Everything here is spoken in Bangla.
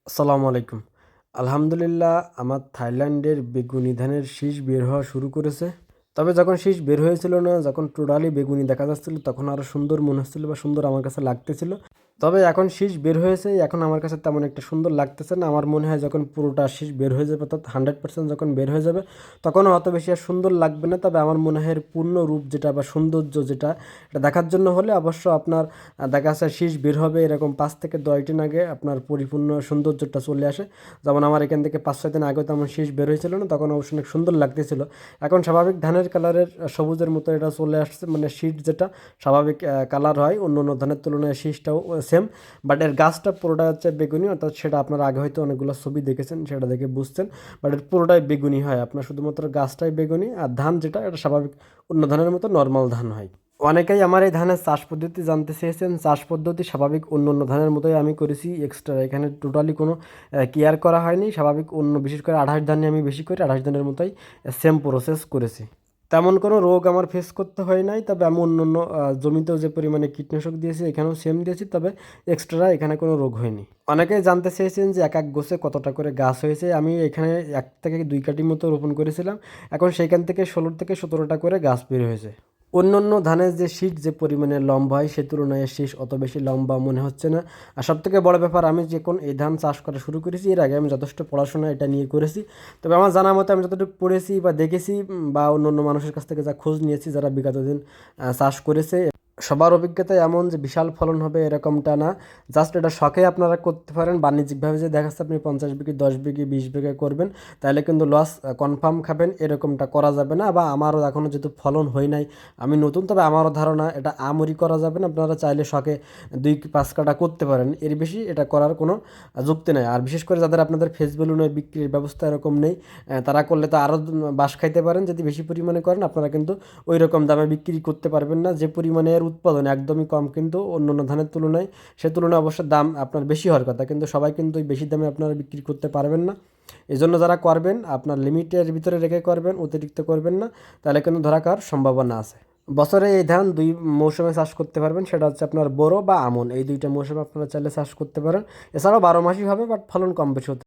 আসসালামু আলাইকুম। আলহামদুলিল্লাহ আমার থাইল্যান্ডের বেগুনি ধানের শীষ বের হওয়া শুরু করেছে। তবে যখন শীষ বের হয়েছিল না, যখন টোটালি বেগুনি দেখা যাচ্ছিল তখন আরও সুন্দর মনে হচ্ছিল বা সুন্দর আমার কাছে লাগতেছিল। তবে এখন শীষ বের হয়েছে, এখন আমার কাছে তেমন একটা সুন্দর লাগতেছে না। আমার মনে হয় যখন পুরোটা শীষ বের হয়ে যাবে, অর্থাৎ 100% যখন বের হয়ে যাবে তখনও অত বেশি আর সুন্দর লাগবে না। তবে আমার মনে হয় এর পূর্ণ রূপ যেটা বা সৌন্দর্য যেটা, এটা দেখার জন্য হলে অবশ্য আপনার দেখা যাচ্ছে শীষ বের হবে এরকম 5 থেকে 10 দিন আগে আপনার পরিপূর্ণ সৌন্দর্যটা চলে আসে। যেমন আমার এখান থেকে 5-6 দিন আগে তেমন শীষ বের হয়েছিল না, তখন অবশ্য অনেক সুন্দর লাগতেছিল। এখন স্বাভাবিক ধানের কালারের সবুজের মতো এটা চলে আসছে, মানে শীষ যেটা স্বাভাবিক কালার হয় অন্য অন্য ধানের তুলনায় শীষটাও সেম। বাট এর গাছটা পুরোটা হচ্ছে বেগুনি, অর্থাৎ সেটা আপনারা আগে হয়তো অনেকগুলো ছবি দেখেছেন, সেটা দেখে বুঝছেন। বাট এর পুরোটাই বেগুনি হয়, আপনার শুধুমাত্র গাছটাই বেগুনি, আর ধান যেটা এটা স্বাভাবিক অন্য ধানের মতো নর্মাল ধান হয়। অনেকেই আমার এই ধানের চাষ পদ্ধতি জানতে চেয়েছেন। চাষ পদ্ধতি স্বাভাবিক অন্য অন্য ধানের মতোই আমি করেছি, এক্সট্রা এখানে টোটালি কোনো কেয়ার করা হয়নি। স্বাভাবিক অন্য বিশেষ করে আঠাশ ধানে আমি বেশি করি, আঠাশ ধানের মতোই সেম প্রসেস করেছি। তেমন কোনো রোগ আমার ফেস করতে হয় নাই। তবে আমি অন্য অন্য জমিতেও যে পরিমাণে কীটনাশক দিয়েছি এখানেও সেম দিয়েছি, তবে এক্সট্রা এখানে কোনো রোগ হয়নি। অনেকেই জানতে চেয়েছেন যে এক এক গোছে কতটা করে গাছ হয়েছে। আমি এখানে 1 থেকে 2 কাঠি মতো রোপণ করেছিলাম, এখন সেইখান থেকে 16 থেকে 17টা করে গাছ বের হয়েছে। অন্যান্য ধানের যে শীষ যে পরিমাণে লম্বা হয় সে তুলনায় শীষ অত বেশি লম্বা মনে হচ্ছে না। আর সবথেকে বড় ব্যাপার, আমি যখন এই ধান চাষ করা শুরু করেছি এর আগে আমি যথেষ্ট পড়াশোনা এটা নিয়ে করেছি। তবে আমার জানা মতে আমি যতটুকু পড়েছি বা দেখেছি বা অন্য অন্য মানুষের কাছ থেকে যা খোঁজ নিয়েছি যারা বিগত দিন চাষ করেছে, সবার অভিজ্ঞতা এমন যে বিশাল ফলন হবে এরকমটা না। জাস্ট এটা শখে আপনারা করতে পারেন। বাণিজ্যিকভাবে যে দেখা যাচ্ছে আপনি 50 বিঘি 10 বিঘি 20 বিঘা করবেন তাহলে কিন্তু লস কনফার্ম খাবেন, এরকমটা করা যাবে না। বা আমারও এখনও যেহেতু ফলন হয় নাই, আমি নতুন, তবে আমারও ধারণা এটা আমরি করা যাবে না। আপনারা চাইলে শখে 2-5 কাঠা করতে পারেন, এর বেশি এটা করার কোনো যুক্তি নেই। আর বিশেষ করে যাদের আপনাদের ফেস ভ্যালু নয়, বিক্রির ব্যবস্থা এরকম নেই, তারা করলে তো আরও বাস খাইতে পারেন। যদি বেশি পরিমাণে করেন আপনারা কিন্তু ওই রকম দামে বিক্রি করতে পারবেন না। যে পরিমাণে এর উৎপাদন একদমই কম কিন্তু অন্য অন্য ধানের তুলনায়, সে তুলনায় অবশ্য দাম আপনার বেশি হওয়ার কথা, কিন্তু সবাই কিন্তু ওই বেশি দামে আপনারা বিক্রি করতে পারবেন না। এই জন্য যারা করবেন আপনার লিমিটের ভিতরে রেখে করবেন, অতিরিক্ত করবেন না, তাহলে কিন্তু ধরা খাওয়ার সম্ভাবনা আছে। বছরে এই ধান 2 মৌসুমে চাষ করতে পারবেন, সেটা হচ্ছে আপনার বোরো বা আমন, এই 2টা মৌসুমে আপনারা চাইলে চাষ করতে পারেন। এছাড়াও 12 মাসই হবে, বাট ফলন কম বেশি হতে